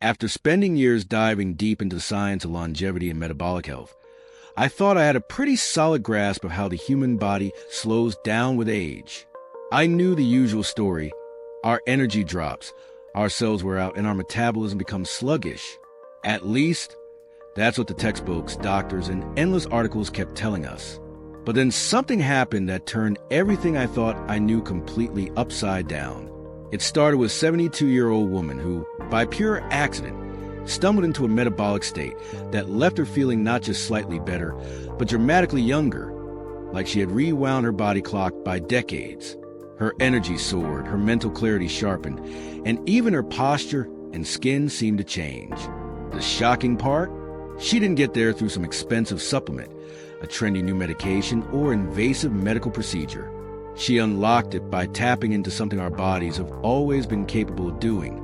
After spending years diving deep into the science of longevity and metabolic health, I thought I had a pretty solid grasp of how the human body slows down with age. I knew the usual story. Our energy drops, our cells wear out, and our metabolism becomes sluggish. At least, that's what the textbooks, doctors, and endless articles kept telling us. But then something happened that turned everything I thought I knew completely upside down. It started with a 72-year-old woman who, by pure accident, stumbled into a metabolic state that left her feeling not just slightly better, but dramatically younger, like she had rewound her body clock by decades. Her energy soared, her mental clarity sharpened, and even her posture and skin seemed to change. The shocking part? She didn't get there through some expensive supplement, a trendy new medication, or invasive medical procedure. She unlocked it by tapping into something our bodies have always been capable of doing,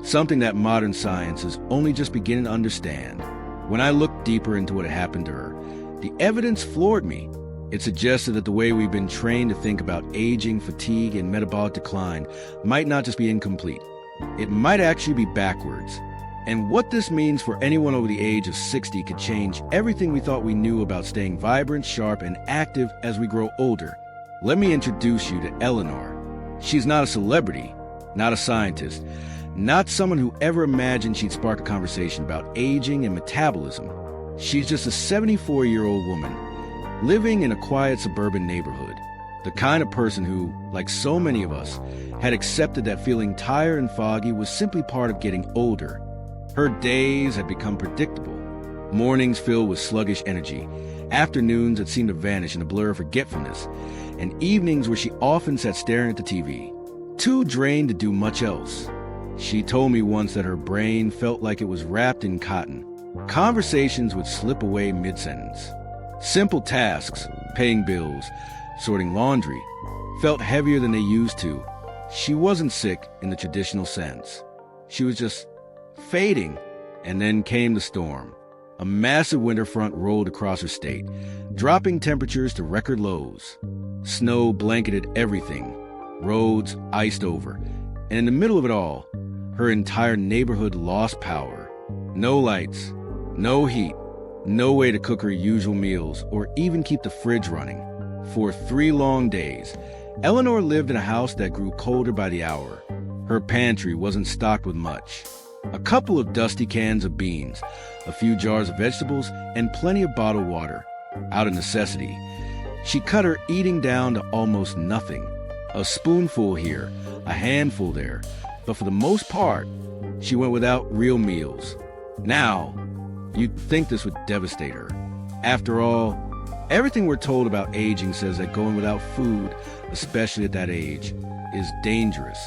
something that modern science is only just beginning to understand. When I looked deeper into what had happened to her, the evidence floored me. It suggested that the way we've been trained to think about aging, fatigue, and metabolic decline might not just be incomplete. It might actually be backwards. And what this means for anyone over the age of 60 could change everything we thought we knew about staying vibrant, sharp, and active as we grow older. Let me introduce you to Eleanor. She's not a celebrity, not a scientist, not someone who ever imagined she'd spark a conversation about aging and metabolism. She's just a 74-year-old woman living in a quiet suburban neighborhood. The kind of person who, like so many of us, had accepted that feeling tired and foggy was simply part of getting older. Her days had become predictable. Mornings filled with sluggish energy, afternoons that seemed to vanish in a blur of forgetfulness, and evenings where she often sat staring at the TV, too drained to do much else. She told me once that her brain felt like it was wrapped in cotton. Conversations would slip away mid-sentence. Simple tasks, paying bills, sorting laundry, felt heavier than they used to. She wasn't sick in the traditional sense. She was just fading. And then came the storm. A massive winter front rolled across her state, dropping temperatures to record lows. Snow blanketed everything, roads iced over, and in the middle of it all, her entire neighborhood lost power. No lights, no heat, no way to cook her usual meals or even keep the fridge running. For 3 long days, Eleanor lived in a house that grew colder by the hour. Her pantry wasn't stocked with much. A couple of dusty cans of beans, a few jars of vegetables, and plenty of bottled water. Out of necessity, she cut her eating down to almost nothing. A spoonful here, a handful there, but for the most part, she went without real meals. Now, you'd think this would devastate her. After all, everything we're told about aging says that going without food, especially at that age, is dangerous.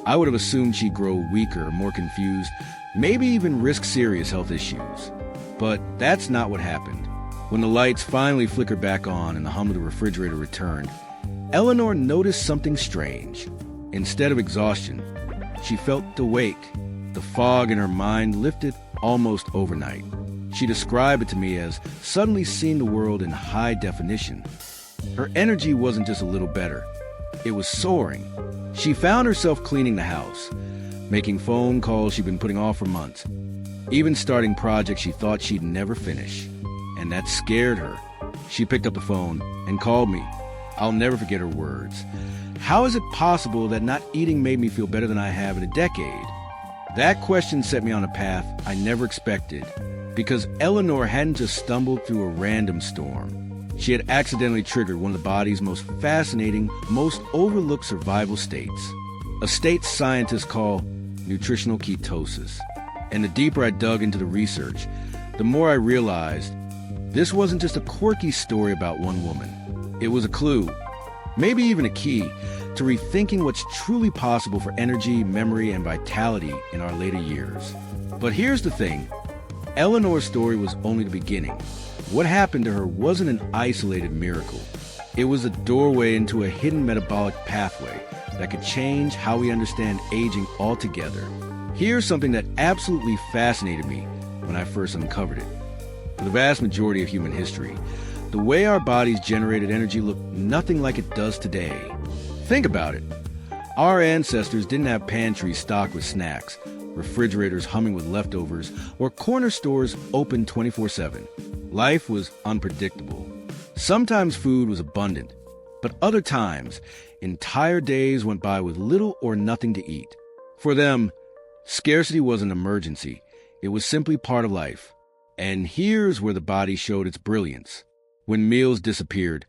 I would have assumed she'd grow weaker, more confused, maybe even risk serious health issues. But that's not what happened. When the lights finally flickered back on and the hum of the refrigerator returned, Eleanor noticed something strange. Instead of exhaustion, she felt awake. The fog in her mind lifted almost overnight. She described it to me as suddenly seeing the world in high definition. Her energy wasn't just a little better. It was soaring. She found herself cleaning the house, making phone calls she'd been putting off for months, even starting projects she thought she'd never finish. And that scared her. She picked up the phone and called me. I'll never forget her words. How is it possible that not eating made me feel better than I have in a decade? That question set me on a path I never expected, because Eleanor hadn't just stumbled through a random storm. She had accidentally triggered one of the body's most fascinating, most overlooked survival states, a state scientists call nutritional ketosis. And the deeper I dug into the research, the more I realized this wasn't just a quirky story about one woman. It was a clue, maybe even a key, to rethinking what's truly possible for energy, memory, and vitality in our later years. But here's the thing. Eleanor's story was only the beginning. What happened to her wasn't an isolated miracle. It was a doorway into a hidden metabolic pathway that could change how we understand aging altogether. Here's something that absolutely fascinated me when I first uncovered it. For the vast majority of human history, the way our bodies generated energy looked nothing like it does today. Think about it. Our ancestors didn't have pantries stocked with snacks, refrigerators humming with leftovers, or corner stores open 24/7. Life was unpredictable. Sometimes food was abundant, but other times, entire days went by with little or nothing to eat. For them, scarcity was an emergency. It was simply part of life. And here's where the body showed its brilliance. When meals disappeared,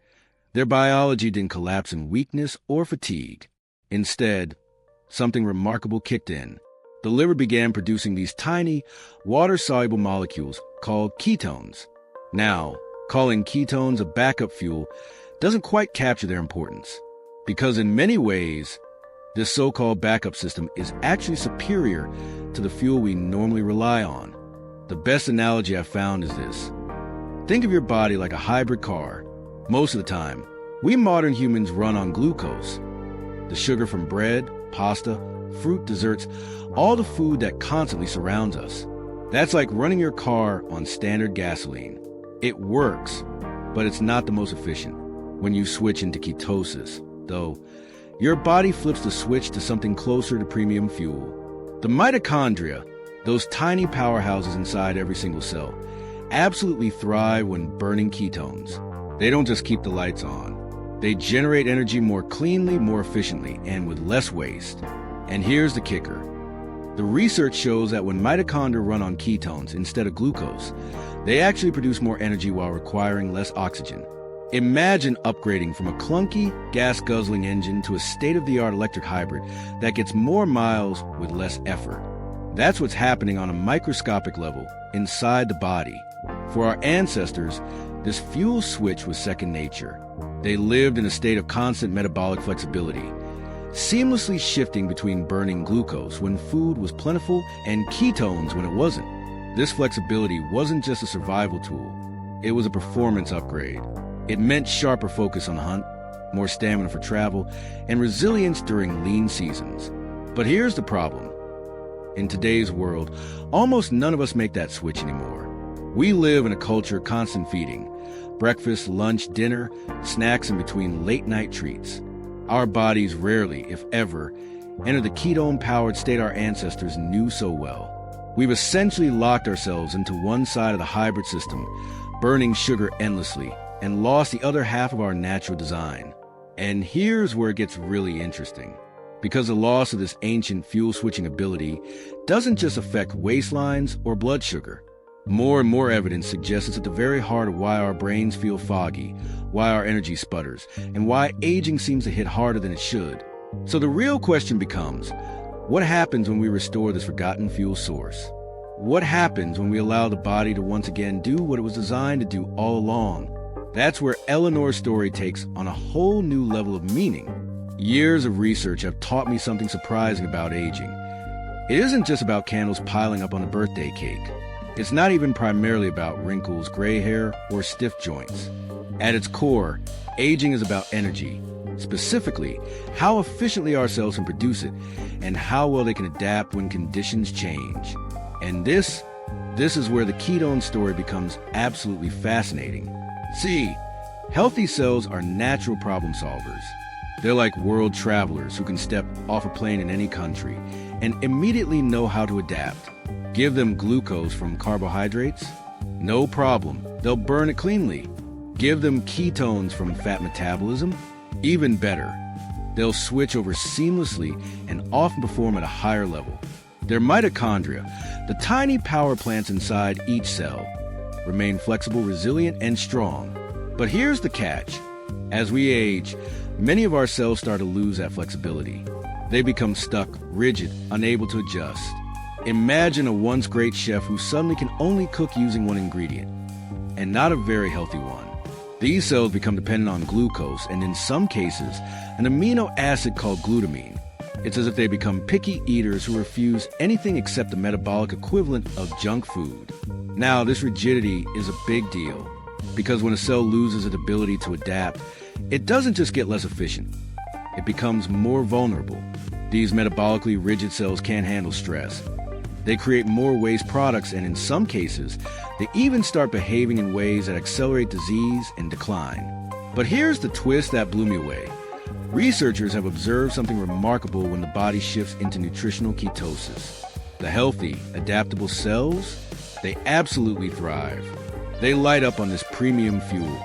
their biology didn't collapse in weakness or fatigue. Instead, something remarkable kicked in. The liver began producing these tiny, water-soluble molecules called ketones. Now, calling ketones a backup fuel doesn't quite capture their importance, because in many ways, this so-called backup system is actually superior to the fuel we normally rely on. The best analogy I've found is this. Think of your body like a hybrid car. Most of the time, we modern humans run on glucose, the sugar from bread, pasta, fruit, desserts, all the food that constantly surrounds us. That's like running your car on standard gasoline. It works, but it's not the most efficient. When you switch into ketosis, though, your body flips the switch to something closer to premium fuel. The mitochondria, those tiny powerhouses inside every single cell, absolutely thrive when burning ketones. They don't just keep the lights on. They generate energy more cleanly, more efficiently, and with less waste. And here's the kicker. The research shows that when mitochondria run on ketones instead of glucose, they actually produce more energy while requiring less oxygen. Imagine upgrading from a clunky, gas-guzzling engine to a state-of-the-art electric hybrid that gets more miles with less effort. That's what's happening on a microscopic level inside the body. For our ancestors, this fuel switch was second nature. They lived in a state of constant metabolic flexibility, seamlessly shifting between burning glucose when food was plentiful and ketones when it wasn't. This flexibility wasn't just a survival tool, it was a performance upgrade. It meant sharper focus on the hunt, more stamina for travel, and resilience during lean seasons. But here's the problem. In today's world, almost none of us make that switch anymore. We live in a culture of constant feeding. Breakfast, lunch, dinner, snacks in between late-night treats. Our bodies rarely, if ever, enter the ketone-powered state our ancestors knew so well. We've essentially locked ourselves into one side of the hybrid system, burning sugar endlessly, and lost the other half of our natural design. And here's where it gets really interesting. Because the loss of this ancient fuel-switching ability doesn't just affect waistlines or blood sugar. More and more evidence suggests it's at the very heart of why our brains feel foggy, why our energy sputters, and why aging seems to hit harder than it should. So the real question becomes, what happens when we restore this forgotten fuel source? What happens when we allow the body to once again do what it was designed to do all along? That's where Eleanor's story takes on a whole new level of meaning. Years of research have taught me something surprising about aging. It isn't just about candles piling up on a birthday cake. It's not even primarily about wrinkles, gray hair, or stiff joints. At its core, aging is about energy, specifically how efficiently our cells can produce it and how well they can adapt when conditions change. And this is where the ketone story becomes absolutely fascinating. See, healthy cells are natural problem solvers. They're like world travelers who can step off a plane in any country and immediately know how to adapt. Give them glucose from carbohydrates? No problem, they'll burn it cleanly. Give them ketones from fat metabolism? Even better, they'll switch over seamlessly and often perform at a higher level. Their mitochondria, the tiny power plants inside each cell, remain flexible, resilient, and strong. But here's the catch. As we age, many of our cells start to lose that flexibility. They become stuck, rigid, unable to adjust. Imagine a once great chef who suddenly can only cook using one ingredient, and not a very healthy one. These cells become dependent on glucose, and in some cases, an amino acid called glutamine. It's as if they become picky eaters who refuse anything except the metabolic equivalent of junk food. Now, this rigidity is a big deal, because when a cell loses its ability to adapt, it doesn't just get less efficient, it becomes more vulnerable. These metabolically rigid cells can't handle stress. They create more waste products, and in some cases, they even start behaving in ways that accelerate disease and decline. But here's the twist that blew me away. Researchers have observed something remarkable when the body shifts into nutritional ketosis. The healthy, adaptable cells, they absolutely thrive. They light up on this premium fuel,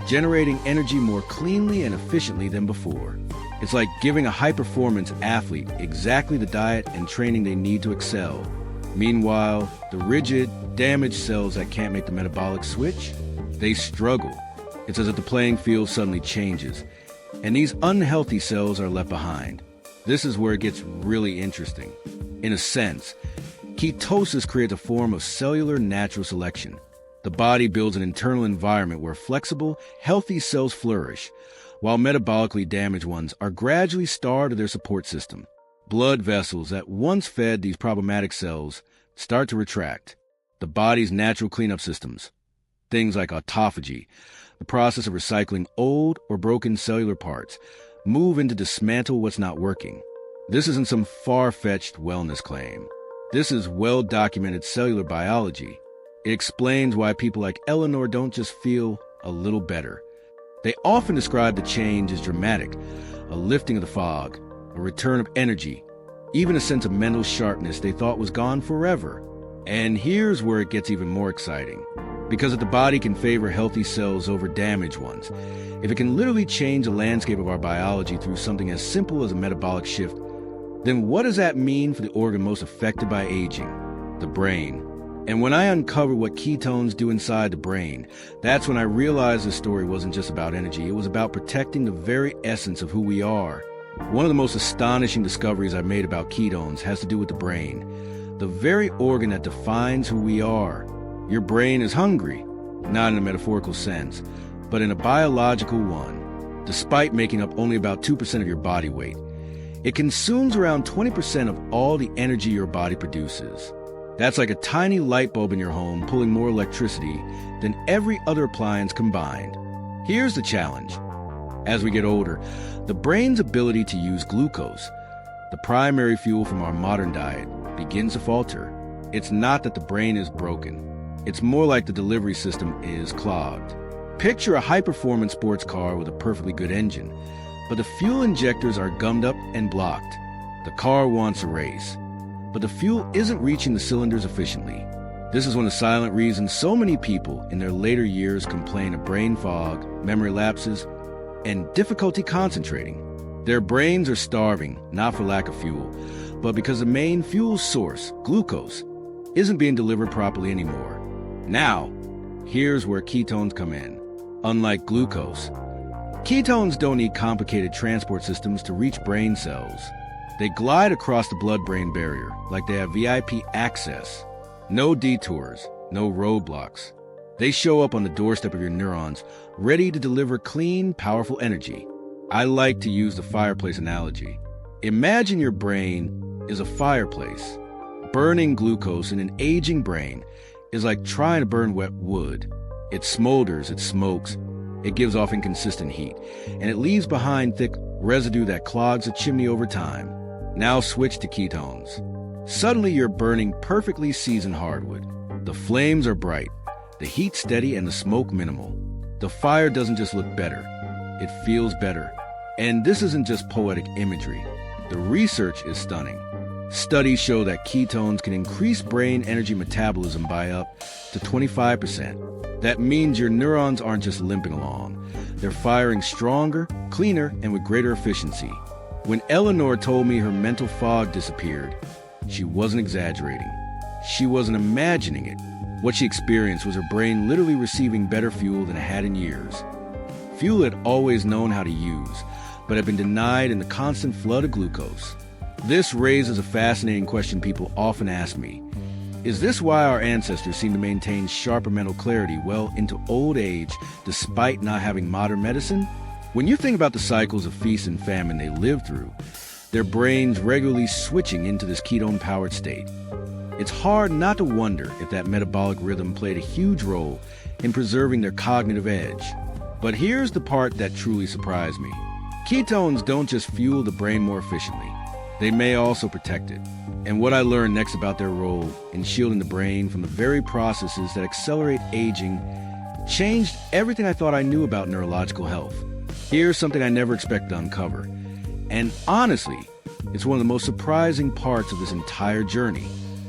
generating energy more cleanly and efficiently than before. It's like giving a high-performance athlete exactly the diet and training they need to excel. Meanwhile, the rigid, damaged cells that can't make the metabolic switch, they struggle. It's as if the playing field suddenly changes, and these unhealthy cells are left behind. This is where it gets really interesting. In a sense, ketosis creates a form of cellular natural selection. The body builds an internal environment where flexible, healthy cells flourish, while metabolically damaged ones are gradually starved of their support system. Blood vessels that once fed these problematic cells start to retract. The body's natural cleanup systems, things like autophagy, the process of recycling old or broken cellular parts, move in to dismantle what's not working. This isn't some far-fetched wellness claim. This is well-documented cellular biology. It explains why people like Eleanor don't just feel a little better. They often describe the change as dramatic, a lifting of the fog, a return of energy, even a sense of mental sharpness they thought was gone forever. And here's where it gets even more exciting. Because if the body can favor healthy cells over damaged ones, if it can literally change the landscape of our biology through something as simple as a metabolic shift, then what does that mean for the organ most affected by aging? The brain. And when I uncovered what ketones do inside the brain, that's when I realized the story wasn't just about energy. It was about protecting the very essence of who we are. One of the most astonishing discoveries I've made about ketones has to do with the brain, the very organ that defines who we are. Your brain is hungry, not in a metaphorical sense, but in a biological one. Despite making up only about 2% of your body weight, it consumes around 20% of all the energy your body produces. That's like a tiny light bulb in your home pulling more electricity than every other appliance combined. Here's the challenge. As we get older, the brain's ability to use glucose, the primary fuel from our modern diet, begins to falter. It's not that the brain is broken. It's more like the delivery system is clogged. Picture a high-performance sports car with a perfectly good engine, but the fuel injectors are gummed up and blocked. The car wants a race, but the fuel isn't reaching the cylinders efficiently. This is one of the silent reasons so many people in their later years complain of brain fog, memory lapses, and difficulty concentrating. Their brains are starving, not for lack of fuel, but because the main fuel source, glucose, isn't being delivered properly anymore. Now, here's where ketones come in. Unlike glucose, ketones don't need complicated transport systems to reach brain cells. They glide across the blood-brain barrier like they have VIP access. No detours, no roadblocks. They show up on the doorstep of your neurons, ready to deliver clean, powerful energy. I like to use the fireplace analogy. Imagine your brain is a fireplace. Burning glucose in an aging brain is like trying to burn wet wood. It smolders, it smokes, it gives off inconsistent heat, and it leaves behind thick residue that clogs a chimney over time. Now switch to ketones. Suddenly you're burning perfectly seasoned hardwood. The flames are bright, the heat steady, and the smoke minimal. The fire doesn't just look better, it feels better. And this isn't just poetic imagery. The research is stunning. Studies show that ketones can increase brain energy metabolism by up to 25%. That means your neurons aren't just limping along. They're firing stronger, cleaner, and with greater efficiency. When Eleanor told me her mental fog disappeared, she wasn't exaggerating. She wasn't imagining it. What she experienced was her brain literally receiving better fuel than it had in years. Fuel it had always known how to use, but had been denied in the constant flood of glucose. This raises a fascinating question people often ask me. Is this why our ancestors seem to maintain sharper mental clarity well into old age despite not having modern medicine? When you think about the cycles of feast and famine they lived through, their brains regularly switching into this ketone-powered state, it's hard not to wonder if that metabolic rhythm played a huge role in preserving their cognitive edge. But here's the part that truly surprised me. Ketones don't just fuel the brain more efficiently. They may also protect it. And what I learned next about their role in shielding the brain from the very processes that accelerate aging changed everything I thought I knew about neurological health. Here's something I never expected to uncover. And honestly, it's one of the most surprising parts of this entire journey.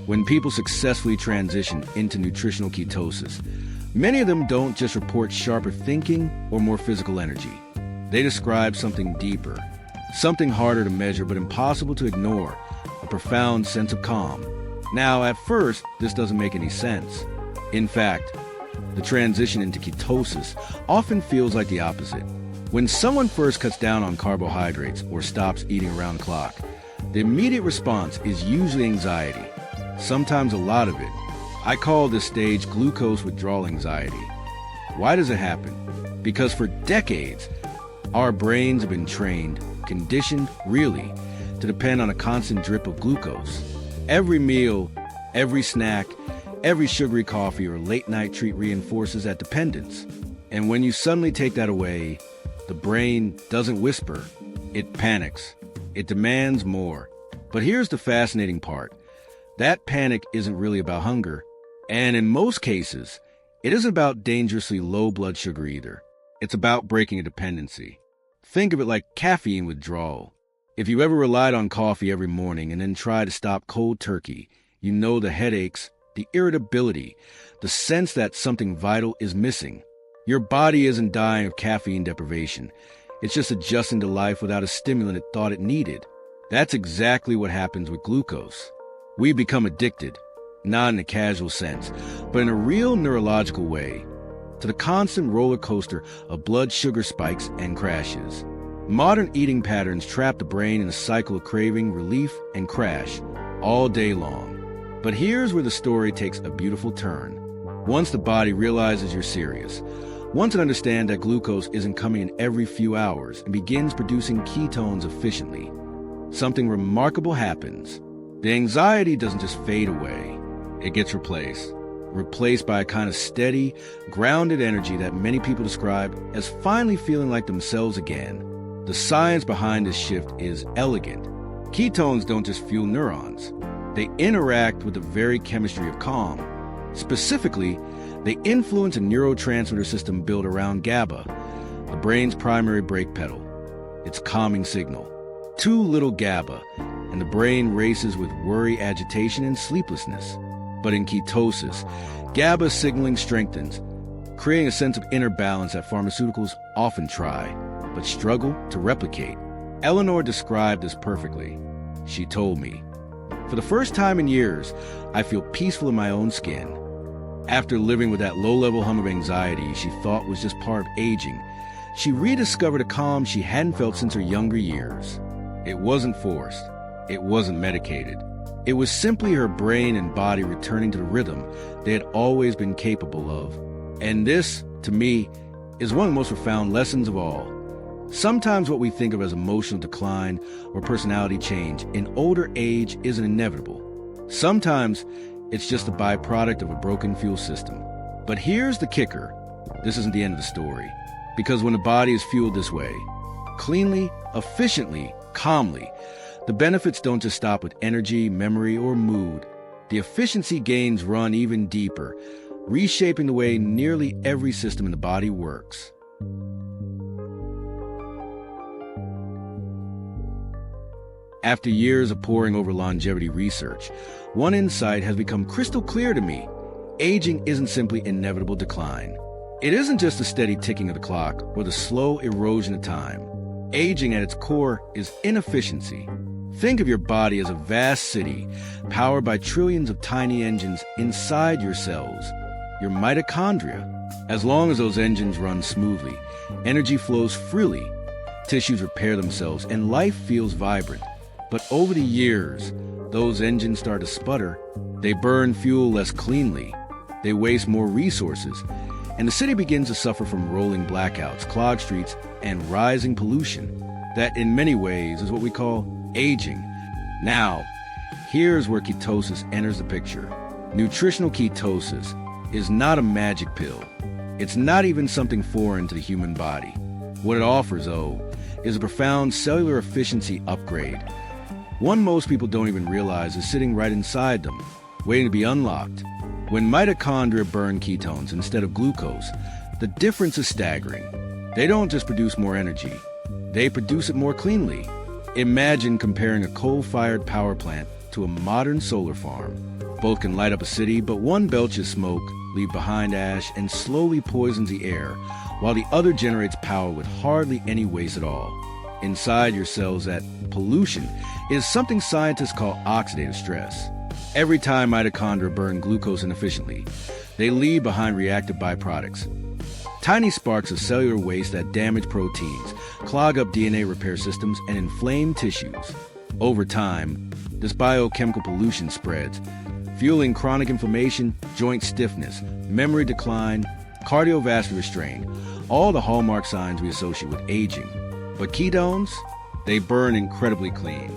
When people successfully transition into nutritional ketosis, many of them don't just report sharper thinking or more physical energy. They describe something deeper, something harder to measure but impossible to ignore, a profound sense of calm. Now, at first, this doesn't make any sense. In fact, the transition into ketosis often feels like the opposite. When someone first cuts down on carbohydrates or stops eating around the clock, the immediate response is usually anxiety, sometimes a lot of it. I call this stage glucose withdrawal anxiety. Why does it happen? Because for decades, our brains have been trained, conditioned really, to depend on a constant drip of glucose. Every meal, every snack, every sugary coffee or late-night treat reinforces that dependence. And when you suddenly take that away, the brain doesn't whisper, it panics. It demands more. But here's the fascinating part. That panic isn't really about hunger. And in most cases, it isn't about dangerously low blood sugar either. It's about breaking a dependency. Think of it like caffeine withdrawal. If you ever relied on coffee every morning and then tried to stop cold turkey, you know the headaches, the irritability, the sense that something vital is missing. Your body isn't dying of caffeine deprivation. It's just adjusting to life without a stimulant it thought it needed. That's exactly what happens with glucose. We become addicted, not in a casual sense, but in a real neurological way, to the constant roller coaster of blood sugar spikes and crashes. Modern eating patterns trap the brain in a cycle of craving, relief, and crash all day long. But here's where the story takes a beautiful turn. Once the body realizes you're serious, once it understands that glucose isn't coming in every few hours and begins producing ketones efficiently, something remarkable happens. The anxiety doesn't just fade away, it gets replaced by a kind of steady, grounded energy that many people describe as finally feeling like themselves again. The science behind this shift is elegant. Ketones don't just fuel neurons. They interact with the very chemistry of calm. Specifically, they influence a neurotransmitter system built around GABA, the brain's primary brake pedal. Its calming signal. Too little GABA, and the brain races with worry, agitation, and sleeplessness. But in ketosis, GABA signaling strengthens, creating a sense of inner balance that pharmaceuticals often try, but struggle to replicate. Eleanor described this perfectly. She told me, "For the first time in years, I feel peaceful in my own skin." After living with that low-level hum of anxiety she thought was just part of aging, she rediscovered a calm she hadn't felt since her younger years. It wasn't forced. It wasn't medicated. It was simply her brain and body returning to the rhythm they had always been capable of. And this, to me, is one of the most profound lessons of all. Sometimes what we think of as emotional decline or personality change in older age isn't inevitable. Sometimes it's just a byproduct of a broken fuel system. But here's the kicker. This isn't the end of the story. Because when the body is fueled this way, cleanly, efficiently, calmly, the benefits don't just stop with energy, memory, or mood. The efficiency gains run even deeper, reshaping the way nearly every system in the body works. After years of poring over longevity research, one insight has become crystal clear to me. Aging isn't simply inevitable decline. It isn't just the steady ticking of the clock or the slow erosion of time. Aging at its core is inefficiency. Think of your body as a vast city, powered by trillions of tiny engines inside your cells, your mitochondria. As long as those engines run smoothly, energy flows freely, tissues repair themselves, and life feels vibrant. But over the years, those engines start to sputter. They burn fuel less cleanly. They waste more resources. And the city begins to suffer from rolling blackouts, clogged streets, and rising pollution. That, in many ways, is what we call aging. Now, here's where ketosis enters the picture. Nutritional ketosis is not a magic pill. It's not even something foreign to the human body. What it offers, though, is a profound cellular efficiency upgrade. One most people don't even realize is sitting right inside them, waiting to be unlocked. When mitochondria burn ketones instead of glucose, the difference is staggering. They don't just produce more energy, they produce it more cleanly. Imagine comparing a coal-fired power plant to a modern solar farm. Both can light up a city, but one belches smoke, leave behind ash, and slowly poisons the air, while the other generates power with hardly any waste at all. Inside your cells, that pollution is something scientists call oxidative stress. Every time mitochondria burn glucose inefficiently, they leave behind reactive byproducts. Tiny sparks of cellular waste that damage proteins, clog up DNA repair systems, and inflame tissues. Over time, this biochemical pollution spreads, fueling chronic inflammation, joint stiffness, memory decline, cardiovascular strain, all the hallmark signs we associate with aging. But ketones, they burn incredibly clean.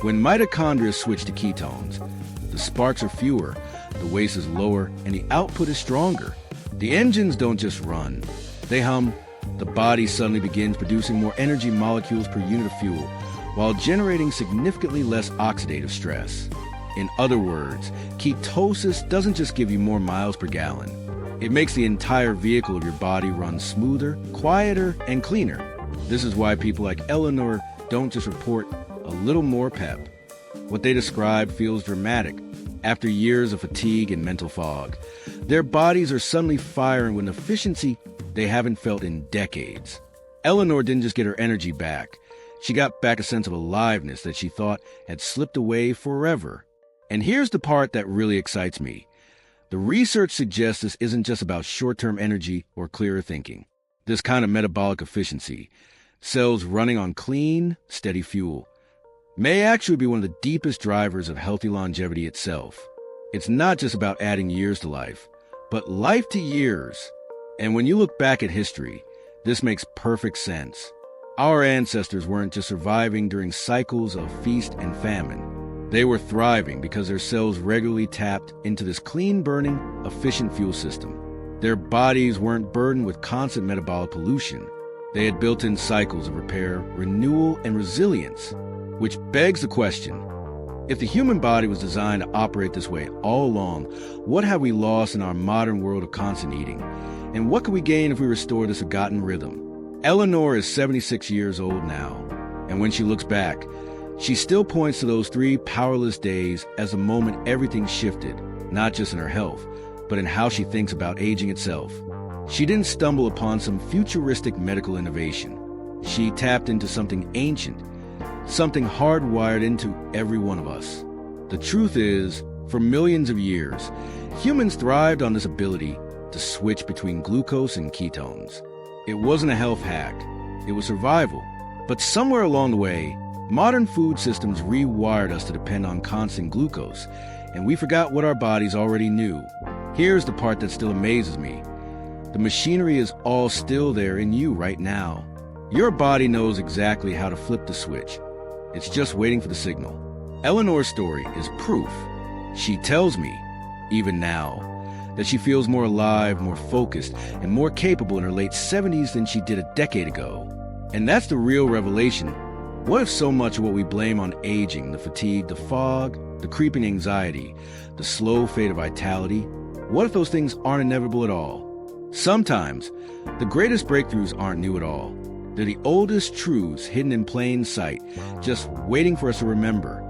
When mitochondria switch to ketones, the sparks are fewer, the waste is lower, and the output is stronger. The engines don't just run, they hum. The body suddenly begins producing more energy molecules per unit of fuel, while generating significantly less oxidative stress. In other words, ketosis doesn't just give you more miles per gallon. It makes the entire vehicle of your body run smoother, quieter, and cleaner. This is why people like Eleanor don't just report a little more pep. What they describe feels dramatic. After years of fatigue and mental fog, their bodies are suddenly firing with an efficiency they haven't felt in decades. Eleanor didn't just get her energy back. She got back a sense of aliveness that she thought had slipped away forever. And here's the part that really excites me. The research suggests this isn't just about short-term energy or clearer thinking. This kind of metabolic efficiency, cells running on clean, steady fuel, may actually be one of the deepest drivers of healthy longevity itself. It's not just about adding years to life, but life to years. And when you look back at history, this makes perfect sense. Our ancestors weren't just surviving during cycles of feast and famine. They were thriving because their cells regularly tapped into this clean-burning, efficient fuel system. Their bodies weren't burdened with constant metabolic pollution. They had built-in cycles of repair, renewal, and resilience. Which begs the question, if the human body was designed to operate this way all along, what have we lost in our modern world of constant eating? And what can we gain if we restore this forgotten rhythm? Eleanor is 76 years old now, and when she looks back, she still points to those 3 powerless days as the moment everything shifted, not just in her health, but in how she thinks about aging itself. She didn't stumble upon some futuristic medical innovation. She tapped into something ancient, something hardwired into every one of us. The truth is, for millions of years, humans thrived on this ability to switch between glucose and ketones. It wasn't a health hack, it was survival. But somewhere along the way, modern food systems rewired us to depend on constant glucose, and we forgot what our bodies already knew. Here's the part that still amazes me. The machinery is all still there in you right now. Your body knows exactly how to flip the switch. It's just waiting for the signal. Eleanor's story is proof. She tells me, even now, that she feels more alive, more focused, and more capable in her late 70s than she did a decade ago. And that's the real revelation. What if so much of what we blame on aging, the fatigue, the fog, the creeping anxiety, the slow fade of vitality, what if those things aren't inevitable at all? Sometimes, the greatest breakthroughs aren't new at all. They're the oldest truths hidden in plain sight, just waiting for us to remember.